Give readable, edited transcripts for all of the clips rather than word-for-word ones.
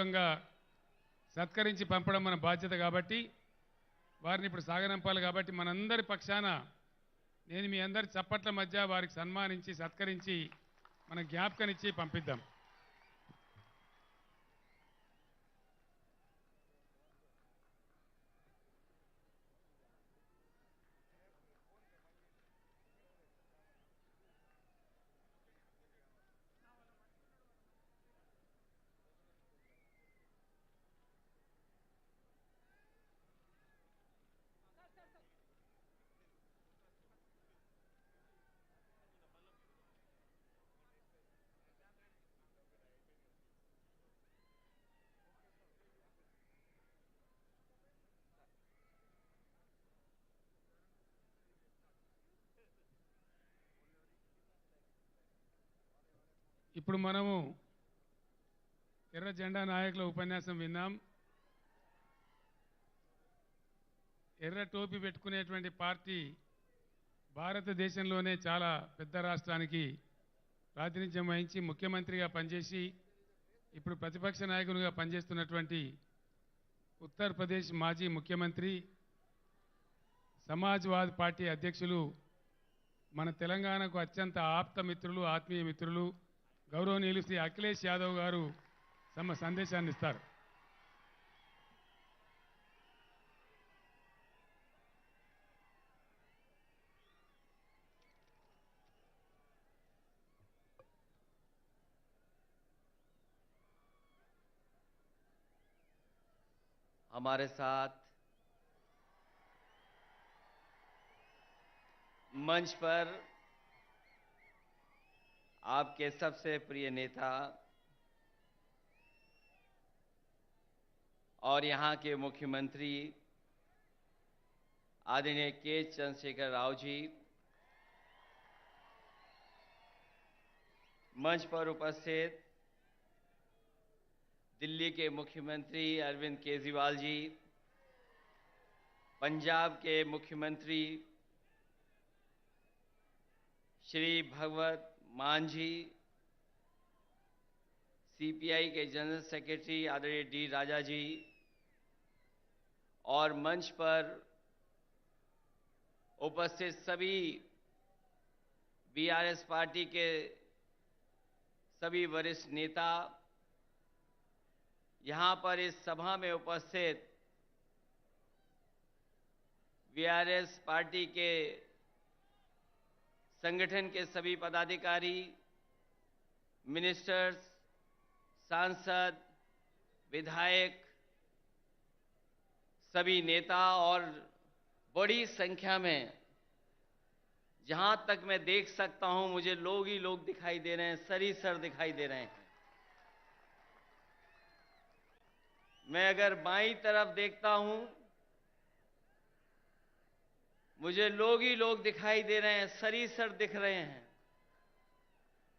పూర్వకంగా సత్కరించి పంపడం మన బాధ్యత కాబట్టి వారిని ఇప్పుడు సాగనంపాలి కాబట్టి మనందరి పక్షాన నేను మీ అందరి చప్పట్ల మధ్య వారికి సన్మానించి సత్కరించి మన జ్ఞాపకనిచ్చి పంపిద్దాం. ఇప్పుడు మనము ఎర్ర జెండా నాయకుల ఉపన్యాసం విన్నాం. ఎర్ర టోపీ పెట్టుకునేటువంటి పార్టీ భారతదేశంలోనే చాలా పెద్ద రాష్ట్రానికి ప్రాతినిధ్యం వహించి ముఖ్యమంత్రిగా పనిచేసి ఇప్పుడు ప్రతిపక్ష నాయకునిగా పనిచేస్తున్నటువంటి ఉత్తరప్రదేశ్ మాజీ ముఖ్యమంత్రి సమాజ్వాదీ పార్టీ అధ్యక్షులు మన తెలంగాణకు అత్యంత ఆప్త మిత్రులు ఆత్మీయ మిత్రులు గౌరవనీయులు శ్రీ అఖిలేష్ యాదవ్ గారు తమ సందేశాన్ని ఇస్తారు. हमारे साथ मंच पर आपके सबसे प्रिय नेता और यहाँ के मुख्यमंत्री आदरणीय के चंद्रशेखर राव जी, मंच पर उपस्थित दिल्ली के मुख्यमंत्री अरविंद केजरीवाल जी, पंजाब के मुख्यमंत्री श्री भगवत मान जी, सीपीआई के जनरल सेक्रेटरी आदरणीय डी राजा जी और मंच पर उपस्थित सभी बीआरएस पार्टी के सभी वरिष्ठ नेता, यहाँ पर इस सभा में उपस्थित बीआरएस पार्टी के संगठन के सभी पदाधिकारी, मिनिस्टर्स, सांसद, विधायक, सभी नेता और बड़ी संख्या में जहां तक मैं देख सकता हूं मुझे लोग ही लोग दिखाई दे रहे हैं, सर दिखाई दे रहे हैं। मैं अगर बाईं तरफ देखता हूं मुझे लोग ही लोग दिखाई दे रहे हैं, सर दिख रहे हैं।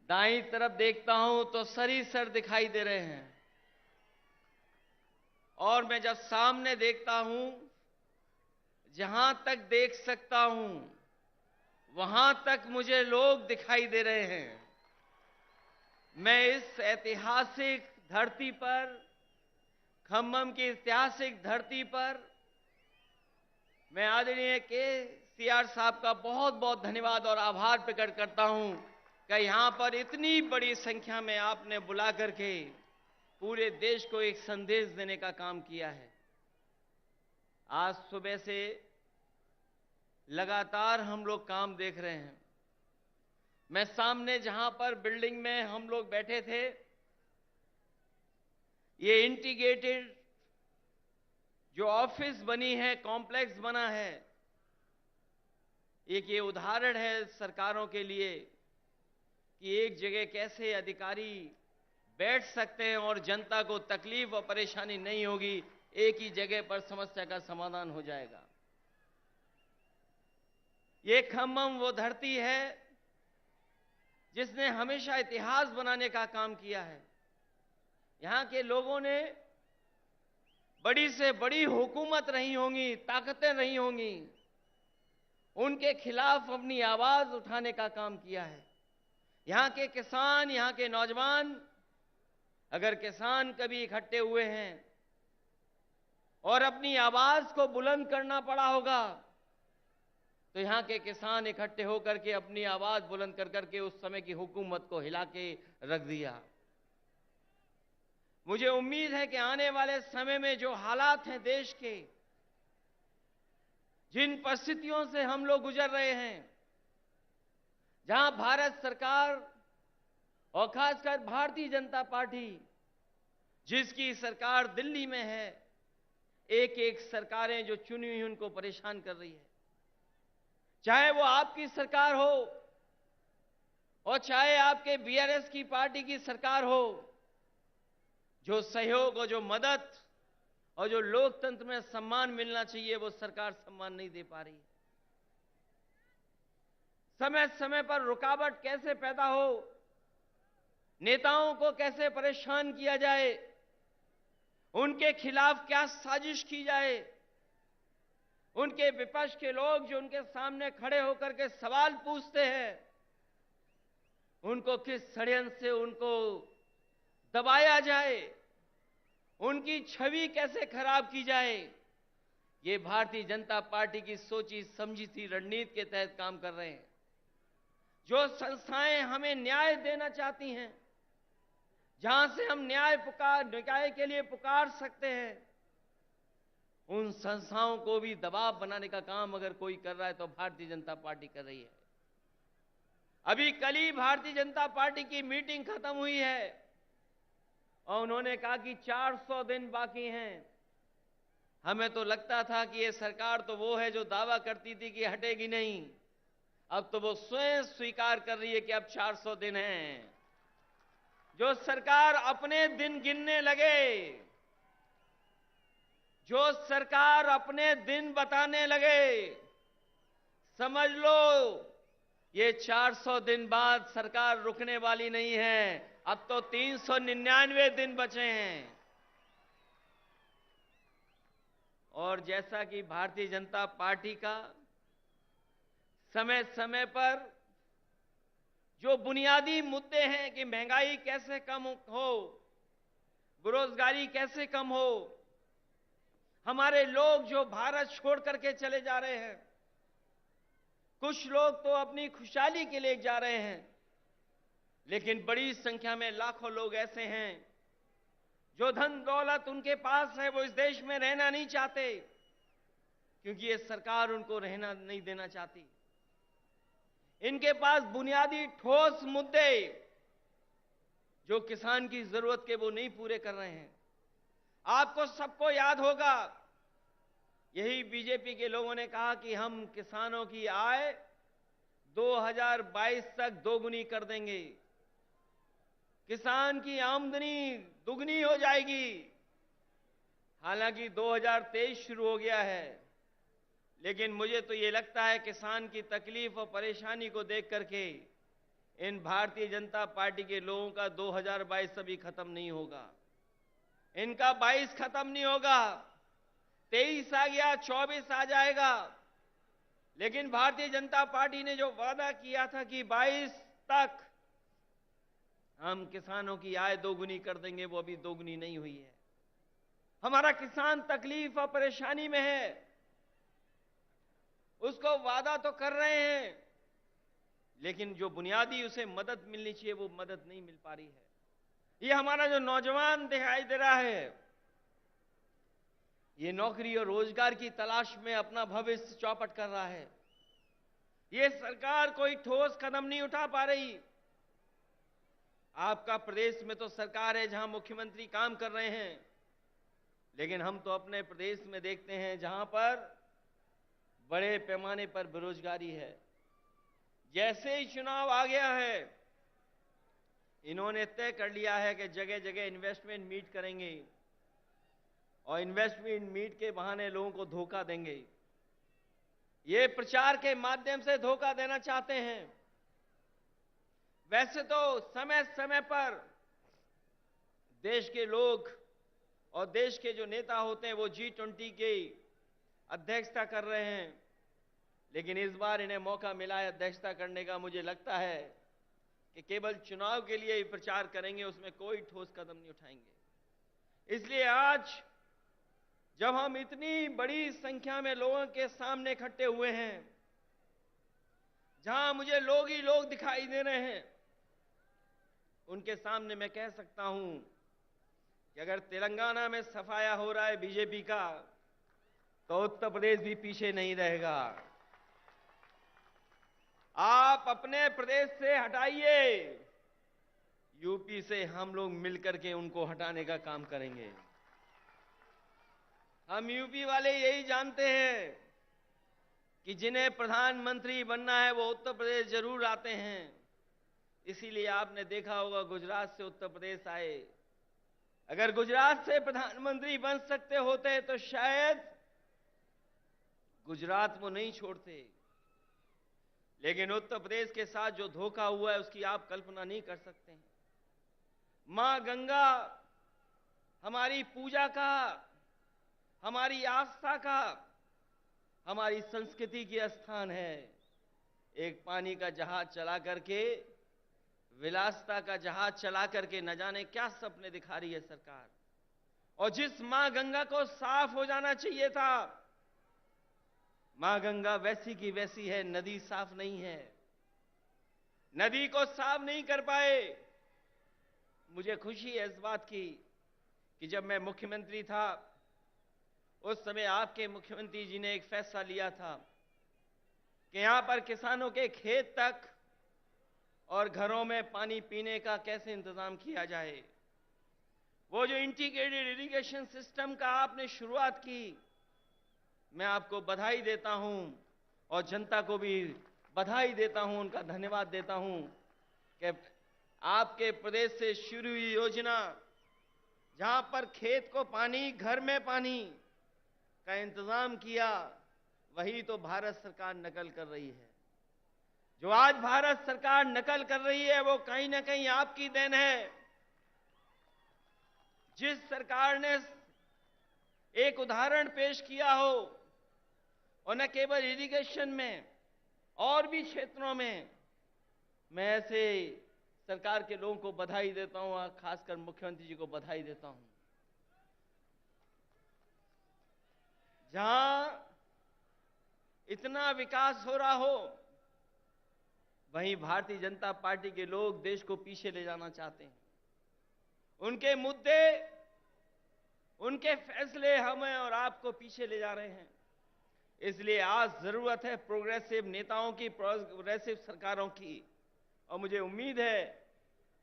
दाईं तरफ देखता हूं तो सर दिखाई दे रहे हैं और मैं जब सामने देखता हूं जहां तक देख सकता हूं वहां तक मुझे लोग दिखाई दे रहे हैं। मैं इस ऐतिहासिक धरती पर, खम्मम की ऐतिहासिक धरती पर मैं आदरणीय केसीआर साहब का बहुत बहुत धन्यवाद और आभार प्रकट करता हूं कि यहां पर इतनी बड़ी संख्या में आपने बुला करके पूरे देश को एक संदेश देने का काम किया है। आज सुबह से लगातार हम लोग काम देख रहे हैं। मैं सामने जहां पर बिल्डिंग में हम लोग बैठे थे, ये इंटीग्रेटेड जो ऑफिस बनी है, कॉम्प्लेक्स बना है, एक ये उदाहरण है सरकारों के लिए कि एक जगह कैसे अधिकारी बैठ सकते हैं और जनता को तकलीफ और परेशानी नहीं होगी, एक ही जगह पर समस्या का समाधान हो जाएगा। ये खम्मम वो धरती है जिसने हमेशा इतिहास बनाने का काम किया है। यहां के लोगों ने बड़ी से बड़ी हुकूमत रही होंगी, ताकतें रही होंगी, उनके खिलाफ अपनी आवाज उठाने का काम किया है। यहां के किसान, यहां के नौजवान अगर किसान कभी इकट्ठे हुए हैं और अपनी आवाज को बुलंद करना पड़ा होगा, तो यहां के किसान इकट्ठे होकर के अपनी आवाज बुलंद कर करके उस समय की हुकूमत को हिला के रख दिया। मुझे उम्मीद है कि आने वाले समय में जो हालात हैं देश के, जिन परिस्थितियों से हम लोग गुजर रहे हैं, जहां भारत सरकार और खासकर भारतीय जनता पार्टी, जिसकी सरकार दिल्ली में है, एक एक सरकारें जो चुनी हुई उनको परेशान कर रही है, चाहे वो आपकी सरकार हो और चाहे आपके बीआरएस की पार्टी की सरकार हो, जो सहयोग और जो मदद और जो लोकतंत्र में सम्मान मिलना चाहिए वो सरकार सम्मान नहीं दे पा रही है। समय समय पर रुकावट कैसे पैदा हो, नेताओं को कैसे परेशान किया जाए, उनके खिलाफ क्या साजिश की जाए, उनके विपक्ष के लोग जो उनके सामने खड़े होकर के सवाल पूछते हैं, उनको किस षड्यंत्र से उनको दबाया जाए, उनकी छवि कैसे खराब की जाए, ये भारतीय जनता पार्टी की सोची समझी थी रणनीति के तहत काम कर रहे हैं। जो संस्थाएं हमें न्याय देना चाहती हैं, जहां से हम न्याय के लिए पुकार सकते हैं, उन संस्थाओं को भी दबाव बनाने का काम अगर कोई कर रहा है तो भारतीय जनता पार्टी कर रही है। अभी कल ही भारतीय जनता पार्टी की मीटिंग खत्म हुई है और उन्होंने कहा कि 400 दिन बाकी हैं। हमें तो लगता था कि ये सरकार तो वो है जो दावा करती थी कि हटेगी नहीं, अब तो वो स्वयं स्वीकार कर रही है कि अब 400 दिन हैं। जो सरकार अपने दिन गिनने लगे, जो सरकार अपने दिन बताने लगे, समझ लो ये 400 दिन बाद सरकार रुकने वाली नहीं है। अब तो 399 दिन बचे हैं। और जैसा कि भारतीय जनता पार्टी का समय समय पर जो बुनियादी मुद्दे हैं कि महंगाई कैसे कम हो, बेरोजगारी कैसे कम हो, हमारे लोग जो भारत छोड़ करके चले जा रहे हैं, कुछ लोग तो अपनी खुशहाली के लिए जा रहे हैं, लेकिन बड़ी संख्या में लाखों लोग ऐसे हैं जो धन दौलत उनके पास है, वो इस देश में रहना नहीं चाहते क्योंकि ये सरकार उनको रहना नहीं देना चाहती। इनके पास बुनियादी ठोस मुद्दे जो किसान की जरूरत के वो नहीं पूरे कर रहे हैं। आपको सबको याद होगा, यही बीजेपी के लोगों ने कहा कि हम किसानों की आय 2022 तक दोगुनी कर देंगे, किसान की आमदनी दुगनी हो जाएगी। हालांकि 2023 शुरू हो गया है, लेकिन मुझे तो ये लगता है किसान की तकलीफ और परेशानी को देख करके इन भारतीय जनता पार्टी के लोगों का 2022 अभी खत्म नहीं होगा, इनका 22 खत्म नहीं होगा, 23 आ गया, 24 आ जाएगा। लेकिन भारतीय जनता पार्टी ने जो वादा किया था कि 22 तक हम किसानों की आय दोगुनी कर देंगे, वो अभी दोगुनी नहीं हुई है। हमारा किसान तकलीफ और परेशानी में है, उसको वादा तो कर रहे हैं, लेकिन जो बुनियादी उसे मदद मिलनी चाहिए वो मदद नहीं मिल पा रही है। ये हमारा जो नौजवान दिखाई दे रहा है, ये नौकरी और रोजगार की तलाश में अपना भविष्य चौपट कर रहा है। ये सरकार कोई ठोस कदम नहीं उठा पा रही। आपका प्रदेश में तो सरकार है जहां मुख्यमंत्री काम कर रहे हैं, लेकिन हम तो अपने प्रदेश में देखते हैं जहां पर बड़े पैमाने पर बेरोजगारी है। जैसे ही चुनाव आ गया है, इन्होंने तय कर लिया है कि जगह जगह इन्वेस्टमेंट मीट करेंगे और इन्वेस्टमेंट मीट के बहाने लोगों को धोखा देंगे। ये प्रचार के माध्यम से धोखा देना चाहते हैं। वैसे तो समय समय पर देश के लोग और देश के जो नेता होते हैं वो G20 की अध्यक्षता कर रहे हैं, लेकिन इस बार इन्हें मौका मिला है अध्यक्षता करने का। मुझे लगता है कि केवल चुनाव के लिए ही प्रचार करेंगे, उसमें कोई ठोस कदम नहीं उठाएंगे। इसलिए आज जब हम इतनी बड़ी संख्या में लोगों के सामने इकट्ठे हुए हैं, जहां मुझे लोग ही लोग दिखाई दे रहे हैं, उनके सामने मैं कह सकता हूं कि अगर तेलंगाना में सफाया हो रहा है बीजेपी का, तो उत्तर प्रदेश भी पीछे नहीं रहेगा। आप अपने प्रदेश से हटाइए, यूपी से हम लोग मिलकर के उनको हटाने का काम करेंगे। हम यूपी वाले यही जानते हैं कि जिन्हें प्रधानमंत्री बनना है वो उत्तर प्रदेश जरूर आते हैं। इसीलिए आपने देखा होगा गुजरात से उत्तर प्रदेश आए। अगर गुजरात से प्रधानमंत्री बन सकते होते तो शायद गुजरात वो नहीं छोड़ते। लेकिन उत्तर प्रदेश के साथ जो धोखा हुआ है उसकी आप कल्पना नहीं कर सकते हैं। मां गंगा हमारी पूजा का, हमारी आस्था का, हमारी संस्कृति की स्थान है। एक पानी का जहाज चला करके, विलासिता का जहाज चला करके न जाने क्या सपने दिखा रही है सरकार। और जिस मां गंगा को साफ हो जाना चाहिए था, मां गंगा वैसी की वैसी है, नदी साफ नहीं है, नदी को साफ नहीं कर पाए। मुझे खुशी है इस बात की कि जब मैं मुख्यमंत्री था उस समय आपके मुख्यमंत्री जी ने एक फैसला लिया था कि यहां पर किसानों के खेत तक और घरों में पानी पीने का कैसे इंतजाम किया जाए। वो जो इंटीग्रेटेड इरिगेशन सिस्टम का आपने शुरुआत की, मैं आपको बधाई देता हूं और जनता को भी बधाई देता हूं, उनका धन्यवाद देता हूं कि आपके प्रदेश से शुरू हुई योजना, जहां पर खेत को पानी, घर में पानी का इंतजाम किया, वही तो भारत सरकार नकल कर रही है। जो आज भारत सरकार नकल कर रही है वो कहीं ना कहीं आपकी देन है। जिस सरकार ने एक उदाहरण पेश किया हो, और न केवल इरिगेशन में और भी क्षेत्रों में, मैं ऐसे सरकार के लोगों को बधाई देता हूं और खासकर मुख्यमंत्री जी को बधाई देता हूं। जहां इतना विकास हो रहा हो, वहीं भारतीय जनता पार्टी के लोग देश को पीछे ले जाना चाहते हैं। उनके मुद्दे, उनके फैसले हमें और आपको पीछे ले जा रहे हैं। इसलिए आज जरूरत है प्रोग्रेसिव नेताओं की, प्रोग्रेसिव सरकारों की। और मुझे उम्मीद है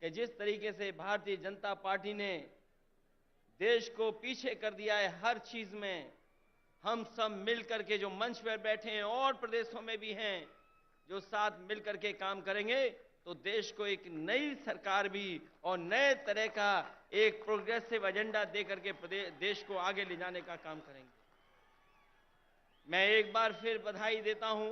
कि जिस तरीके से भारतीय जनता पार्टी ने देश को पीछे कर दिया है हर चीज में, हम सब मिलकर के जो मंच पर बैठे हैं और प्रदेशों में भी हैं, जो साथ मिलकर के काम करेंगे तो देश को एक नई सरकार भी और नए तरह का एक प्रोग्रेसिव एजेंडा देकर के देश को आगे ले जाने का काम करेंगे। मैं एक बार फिर बधाई देता हूं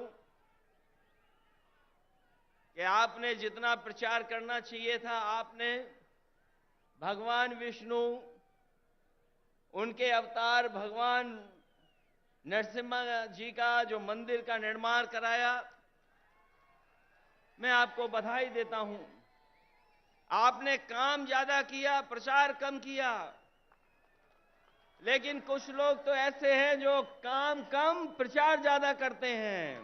कि आपने जितना प्रचार करना चाहिए था, आपने भगवान विष्णु, उनके अवतार भगवान नरसिम्हा जी का जो मंदिर का निर्माण कराया, मैं आपको बधाई देता हूं। आपने काम ज्यादा किया, प्रचार कम किया। लेकिन कुछ लोग तो ऐसे हैं जो काम कम प्रचार ज्यादा करते हैं।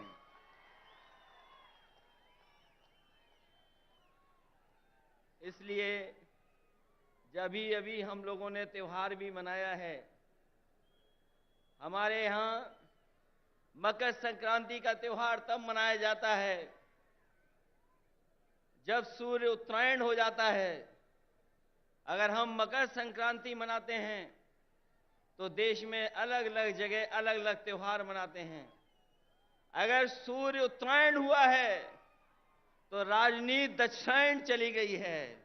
इसलिए जब अभी हम लोगों ने त्योहार भी मनाया है, हमारे यहां मकर संक्रांति का त्योहार तब मनाया जाता है जब सूर्य उत्तरायण हो जाता है। अगर हम मकर संक्रांति मनाते हैं तो देश में अलग अलग जगह अलग अलग त्योहार मनाते हैं। अगर सूर्य उत्तरायण हुआ है तो राजनीति दक्षिणायन चली गई है,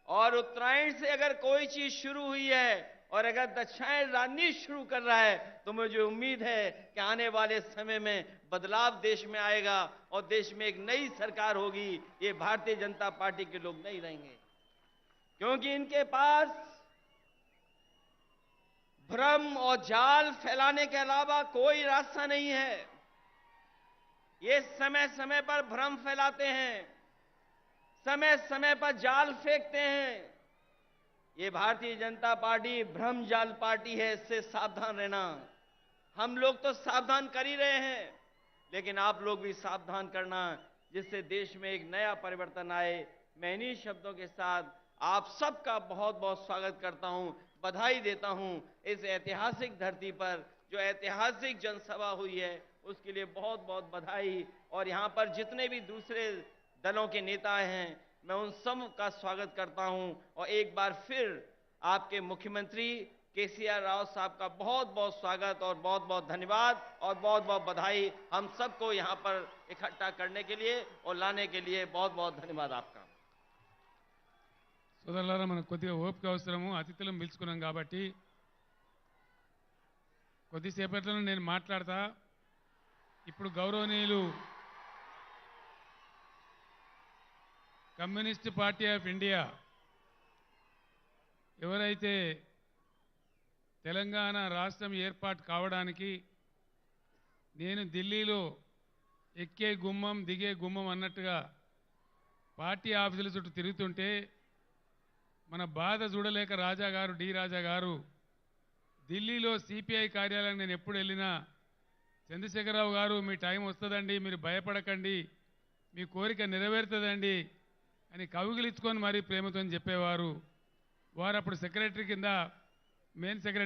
और उत्तरायण से अगर कोई चीज शुरू हुई है और अगर दक्षिणायन राजनीति शुरू कर रहा है, तो मुझे उम्मीद है कि आने वाले समय में बदलाव देश में आएगा और देश में एक नई सरकार होगी। ये भारतीय जनता पार्टी के लोग नहीं रहेंगे, क्योंकि इनके पास भ्रम और जाल फैलाने के अलावा कोई रास्ता नहीं है। ये समय समय पर भ्रम फैलाते हैं, समय समय पर जाल फेंकते हैं। ये भारतीय जनता पार्टी भ्रम जाल पार्टी है, इससे सावधान रहना। हम लोग तो सावधान कर ही रहे हैं, लेकिन आप लोग भी सावधान करना, जिससे देश में एक नया परिवर्तन आए। मैं इन्हीं शब्दों के साथ आप सबका बहुत बहुत स्वागत करता हूं, बधाई देता हूं। इस ऐतिहासिक धरती पर जो ऐतिहासिक जनसभा हुई है, उसके लिए बहुत बहुत बधाई। और यहां पर जितने भी दूसरे दलों के नेता हैं, मैं उन सब का स्वागत करता हूं। और एक बार फिर आपके मुख्यमंत्री केसीआर राव साहब का बहुत बहुत स्वागत और बहुत बहुत धन्यवाद और बहुत बहुत बधाई। हम सबको यहां पर इकट्ठा करने के लिए और लाने के लिए बहुत बहुत धन्यवाद आपका। సోదరులారా, మనకు కొద్దిగా ఓపిక అవసరము. అతిథులను పిలుచుకున్నాం కాబట్టి కొద్దిసేపట్లో నేను మాట్లాడతా. ఇప్పుడు గౌరవనీయులు కమ్యూనిస్ట్ పార్టీ ఆఫ్ ఇండియా ఎవరైతే తెలంగాణ రాష్ట్రం ఏర్పాటు కావడానికి నేను ఢిల్లీలో ఎక్కే గుమ్మం దిగే గుమ్మం అన్నట్టుగా పార్టీ ఆఫీసుల చుట్టూ తిరుగుతుంటే మన బాధ చూడలేక రాజా గారు, డి రాజా గారు ఢిల్లీలో సిపిఐ కార్యాలయం నేను ఎప్పుడు వెళ్ళినా చంద్రశేఖరరావు గారు మీ టైం వస్తుందండి, మీరు భయపడకండి, మీ కోరిక నెరవేరుతుందండి అని కౌగిలించుకొని మరీ ప్రేమతో చెప్పేవారు. వారు అప్పుడు సెక్రటరీ కింద మెయిన్ సెక్రటరీ